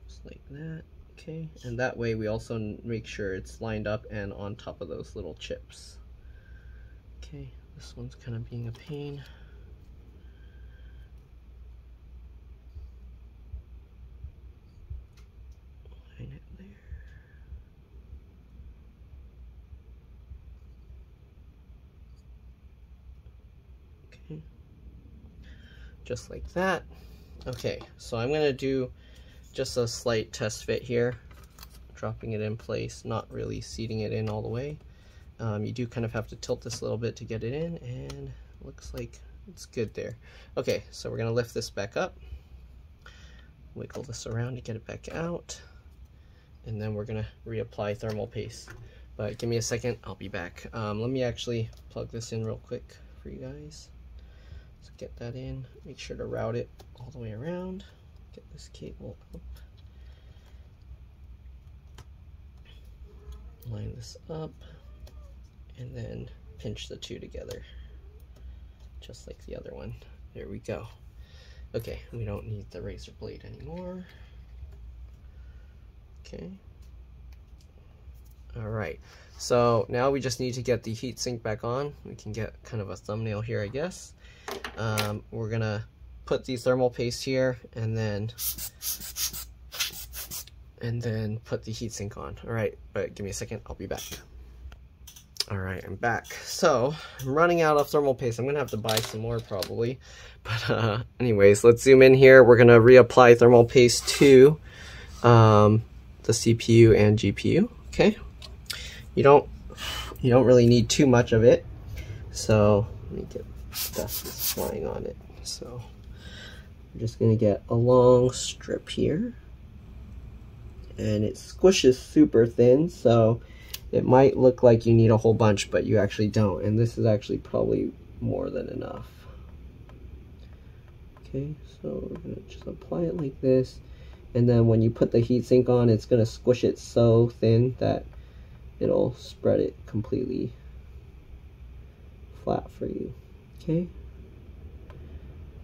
Just like that. Okay, and that way we also make sure it's lined up and on top of those little chips. Okay, this one's kind of being a pain. Line it there. Okay, just like that. Okay, so I'm gonna do just a slight test fit here, dropping it in place, not really seating it in all the way. You do kind of have to tilt this a little bit to get it in, and looks like it's good there. Okay, so we're gonna lift this back up, wiggle this around to get it back out, and then we're gonna reapply thermal paste. But give me a second, I'll be back. Let me actually plug this in real quick for you guys. So get that in, make sure to route it all the way around. Get this cable up, line this up, and then pinch the two together, just like the other one. There we go. Okay, we don't need the razor blade anymore. Okay. Alright, so now we just need to get the heatsink back on. We can get kind of a thumbnail here, I guess. We're gonna put the thermal paste here, and then put the heatsink on. Alright, but give me a second, I'll be back. Alright, I'm back. So, I'm running out of thermal paste. I'm gonna have to buy some more probably. But anyways, let's zoom in here. We're gonna reapply thermal paste to the CPU and GPU. Okay. You don't really need too much of it. So let me get dust that's flying on it. So I'm just gonna get a long strip here, and it squishes super thin, so it might look like you need a whole bunch, but you actually don't, and this is actually probably more than enough. Okay, so we're gonna just apply it like this, and then when you put the heatsink on, it's gonna squish it so thin that it'll spread it completely flat for you. Okay,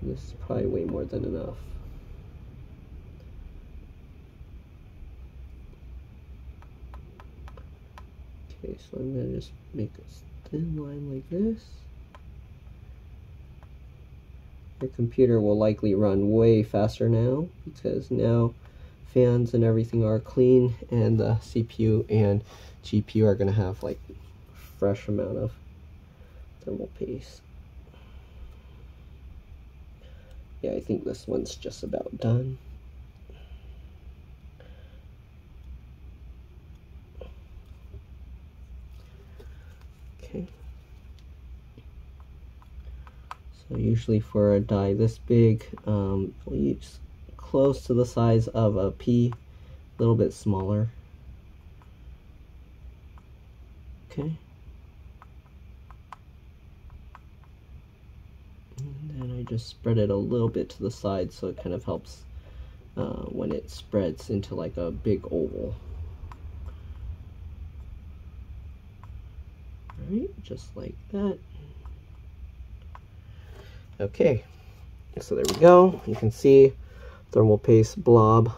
this is probably way more than enough. Okay, so I'm gonna just make a thin line like this. Your computer will likely run way faster now because now fans and everything are clean, and the CPU and GPU are gonna have like fresh amount of thermal paste. Yeah, I think this one's just about done. Okay. So usually for a die this big, we'll use close to the size of a pea, a little bit smaller. Okay. And then I just spread it a little bit to the side so it kind of helps when it spreads into like a big oval. Alright, just like that. Okay, so there we go. You can see thermal paste blob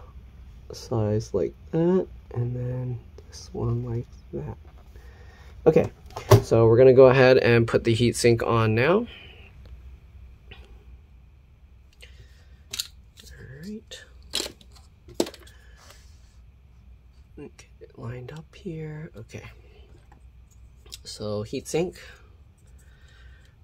size like that, and then this one like that. Okay, so we're gonna go ahead and put the heatsink on now. Alright. Okay, it lined up here. Okay. So heatsink.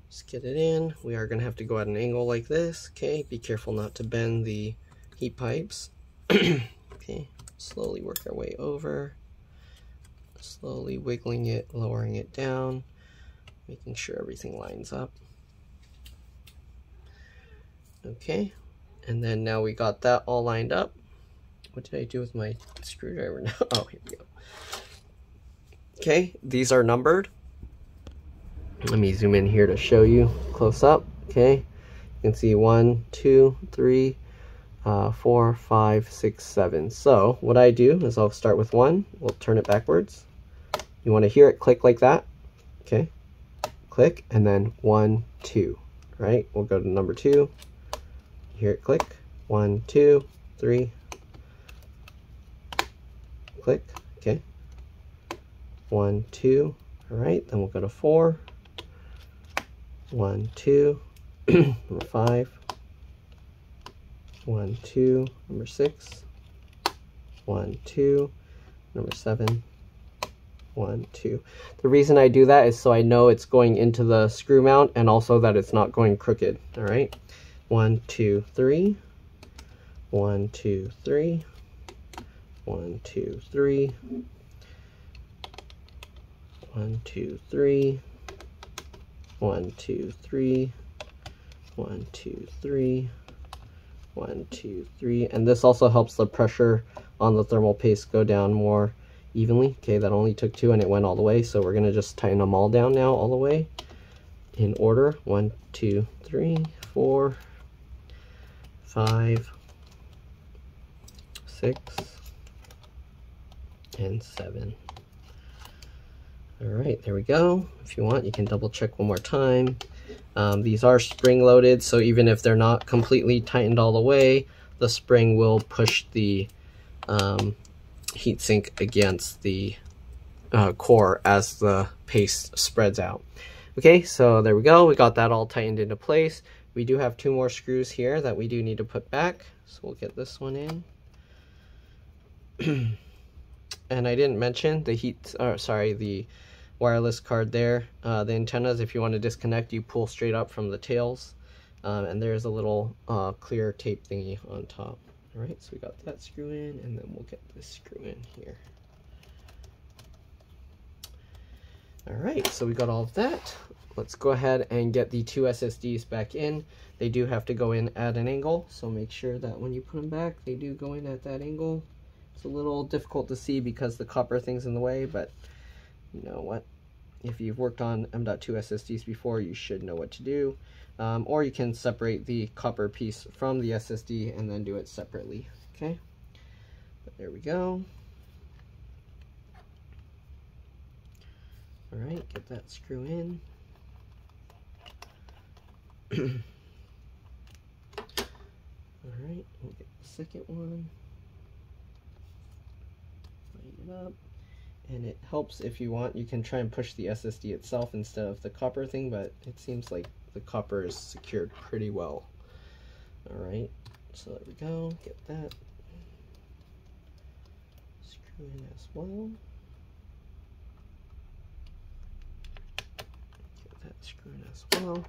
Just get it in. We are going to have to go at an angle like this. Okay, be careful not to bend the heat pipes. Okay, slowly work our way over. Slowly wiggling it, lowering it down, making sure everything lines up. Okay, and then now we got that all lined up. What did I do with my screwdriver now? Oh, here we go. Okay, these are numbered. Let me zoom in here to show you close up. Okay, you can see 1, 2, 3, 4, 5, 6, 7. So what I do is I'll start with 1. We'll turn it backwards. You want to hear it click like that. Okay, click, and then 1, 2. Right, we'll go to number 2. Hear it click. 1, 2, 3. Click. Okay. 1, 2. All right, then we'll go to 4. 1, 2. Number 5. 1, 2. Number 6. 1, 2. Number 7. 1, 2. The reason I do that is so I know it's going into the screw mount and also that it's not going crooked. All right. 1, 2, 3. 1, 2, 3. 1, 2, 3. 1, 2, 3. 1, 2, 3. 1, 2, 3. 1, 2, 3. And this also helps the pressure on the thermal paste go down more evenly. Okay, that only took 2 and it went all the way. So we're going to just tighten them all down now all the way in order. 1, 2, 3, 4, 5, 6, and 7. All right, there we go. If you want, you can double check one more time. These are spring loaded, so even if they're not completely tightened all the way, the spring will push the heatsink against the core as the paste spreads out. Okay, so there we go. We got that all tightened into place. We do have 2 more screws here that we do need to put back. So we'll get this one in. And I didn't mention the the wireless card there. The antennas, if you want to disconnect, you pull straight up from the tails. And there's a little clear tape thingy on top. All right, so we got that screw in, and then we'll get this screw in here. All right, so we got all of that. Let's go ahead and get the 2 SSDs back in. They do have to go in at an angle, so make sure that when you put them back, they do go in at that angle. It's a little difficult to see because the copper thing's in the way, but you know what? If you've worked on M.2 SSDs before, you should know what to do. Or you can separate the copper piece from the SSD and then do it separately. Okay, but there we go. All right, get that screw in. All right, we'll get the second one. Line it up. And it helps if you want, you can try and push the SSD itself instead of the copper thing, but it seems like the copper is secured pretty well. All right, so there we go, get that. Screw in as well. Get that screw in as well.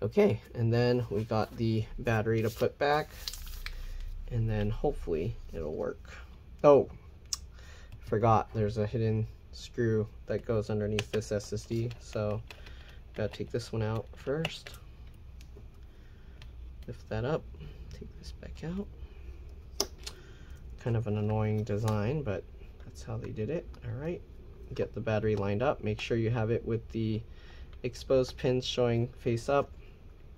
Okay, and then we got the battery to put back, and then hopefully it'll work. Oh, forgot there's a hidden screw that goes underneath this SSD, so gotta take this one out first. Lift that up, take this back out. Kind of an annoying design, but that's how they did it. All right, get the battery lined up. Make sure you have it with the exposed pins showing face up.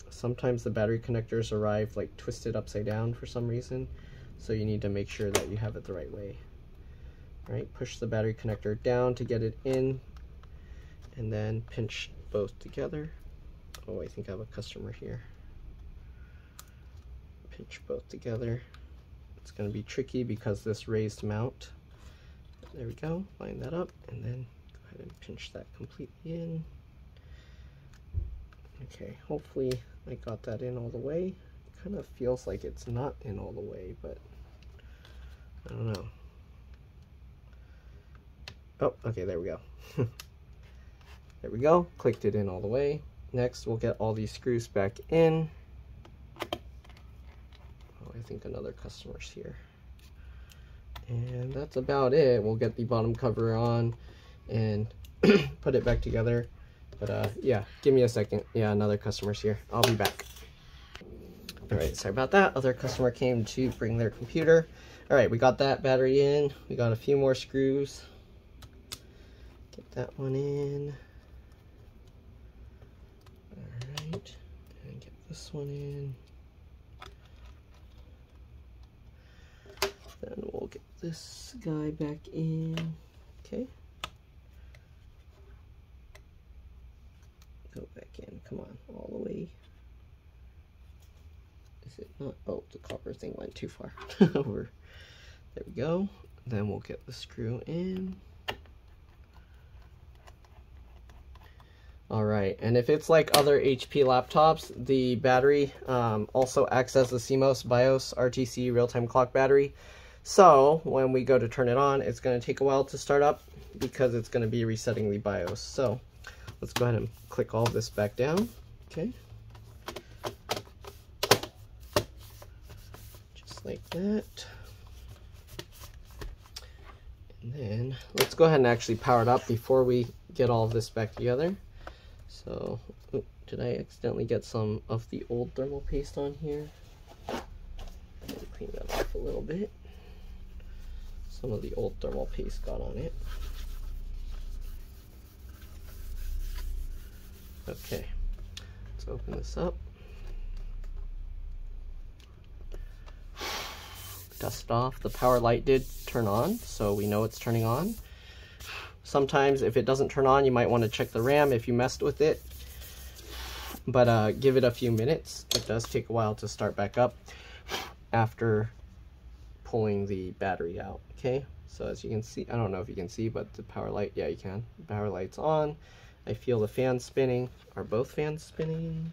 Sometimes the battery connectors arrive like twisted upside down for some reason, so you need to make sure that you have it the right way. All right, push the battery connector down to get it in, and then pinch both together. Oh, I think I have a customer here. Pinch both together. It's going to be tricky because this raised mount. There we go, line that up, and then go ahead and pinch that completely in. Okay, hopefully I got that in all the way. It kind of feels like it's not in all the way, but I don't know. Oh, okay, there we go. There we go, clicked it in all the way. Next, we'll get all these screws back in. Oh, I think another customer's here. And that's about it. We'll get the bottom cover on and put it back together. But yeah, give me a second. Yeah, another customer's here. I'll be back. All right, sorry about that. Other customer came to bring their computer. All right, we got that battery in. We got a few more screws. Get that one in. All right, and get this one in. Then we'll get this guy back in. Okay. Go back in, come on, all the way. Is it not? Oh, the copper thing went too far over. There we go. Then we'll get the screw in. All right, and if it's like other HP laptops, the battery also acts as the CMOS BIOS RTC real-time clock battery. So when we go to turn it on, it's going to take a while to start up because it's going to be resetting the BIOS. So let's go ahead and click all of this back down. Okay. Just like that. And then let's go ahead and actually power it up before we get all of this back together. So, did I accidentally get some of the old thermal paste on here? Clean that off a little bit. Some of the old thermal paste got on it. Okay, let's open this up. Dust off. The power light did turn on, so we know it's turning on. Sometimes if it doesn't turn on, you might want to check the RAM if you messed with it. But give it a few minutes. It does take a while to start back up after pulling the battery out. Okay, so as you can see, I don't know if you can see, but the power light, yeah, you can. The power light's on. I feel the fans spinning. Are both fans spinning?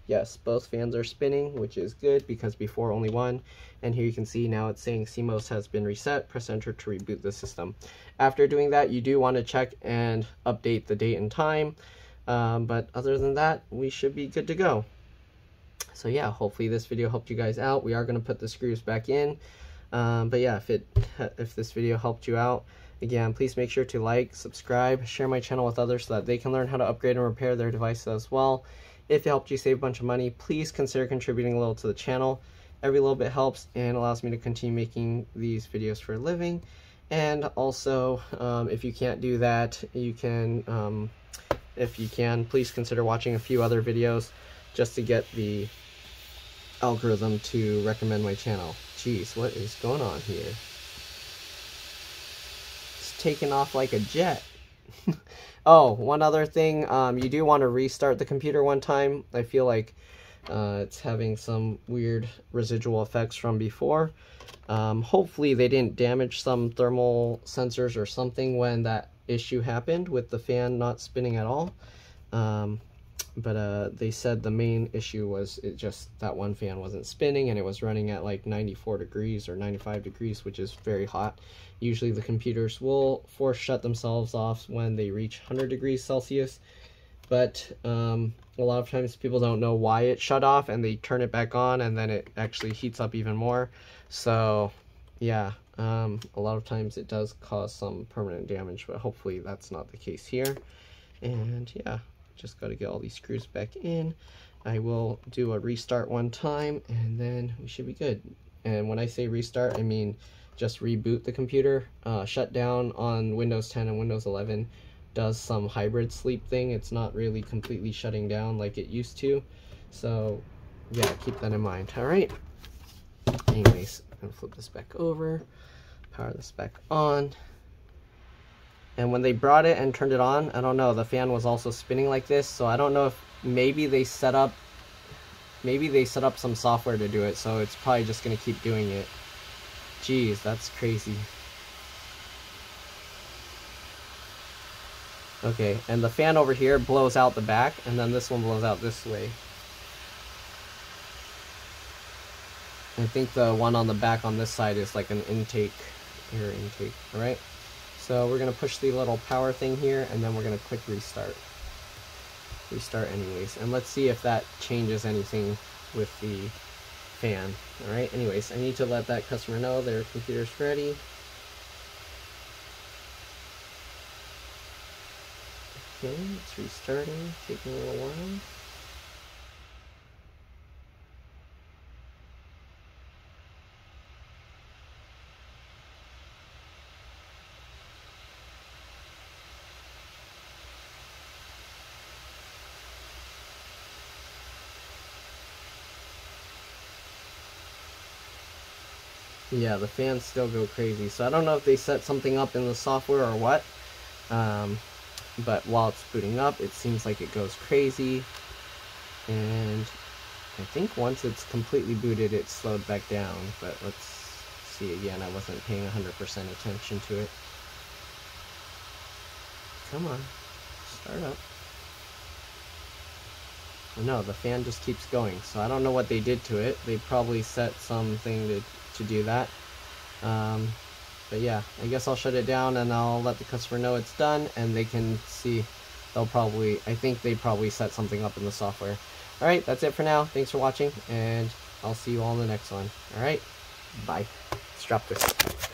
Yes, both fans are spinning, which is good because before only one. And here you can see now it's saying CMOS has been reset. Press enter to reboot the system. After doing that, you do want to check and update the date and time. But other than that, we should be good to go. So yeah, hopefully this video helped you guys out. We are going to put the screws back in. But yeah, if this video helped you out, again, please make sure to like, subscribe, share my channel with others so that they can learn how to upgrade and repair their devices as well. If it helped you save a bunch of money, please consider contributing a little to the channel. Every little bit helps and allows me to continue making these videos for a living. And also, if you can't do that, you can, if you can, please consider watching a few other videos just to get the algorithm to recommend my channel. Jeez, what is going on here? It's taking off like a jet. Oh, one other thing, you do want to restart the computer one time. I feel like it's having some weird residual effects from before. Hopefully they didn't damage some thermal sensors or something when that issue happened with the fan not spinning at all. But they said the main issue was it just that one fan wasn't spinning and it was running at like 94 degrees or 95 degrees, which is very hot. Usually the computers will force shut themselves off when they reach 100 degrees Celsius, but a lot of times people don't know why it shut off and they turn it back on and then it actually heats up even more. So yeah, a lot of times it does cause some permanent damage, but hopefully that's not the case here. And yeah, just got to get all these screws back in. I will do a restart one time and then we should be good. And when I say restart, I mean just reboot the computer. Shutdown on Windows 10 and Windows 11 does some hybrid sleep thing. It's not really completely shutting down like it used to. So yeah, keep that in mind. All right. Anyways, I'm gonna flip this back over, power this back on. And when they brought it and turned it on, I don't know, the fan was also spinning like this, so I don't know if maybe they set up some software to do it, so it's probably just gonna keep doing it. Jeez, that's crazy. Okay, and the fan over here blows out the back, and then this one blows out this way. I think the one on the back on this side is like an intake, air intake, alright? So we're going to push the little power thing here, and then we're going to click restart. Restart anyways, and let's see if that changes anything with the fan. Alright, anyways, I need to let that customer know their computer's ready. Okay, it's restarting, taking a little while. Yeah, the fans still go crazy, so I don't know if they set something up in the software or what, but while it's booting up, it seems like it goes crazy, and I think once it's completely booted, it slowed back down, but let's see again. I wasn't paying 100% attention to it. Come on, start up. No, the fan just keeps going, so I don't know what they did to it. They probably set something to do that. But yeah, I guess I'll shut it down and I'll let the customer know it's done, and they can see. I think they probably set something up in the software. Alright, that's it for now. Thanks for watching, and I'll see you all in the next one. Alright, bye. Let's drop this.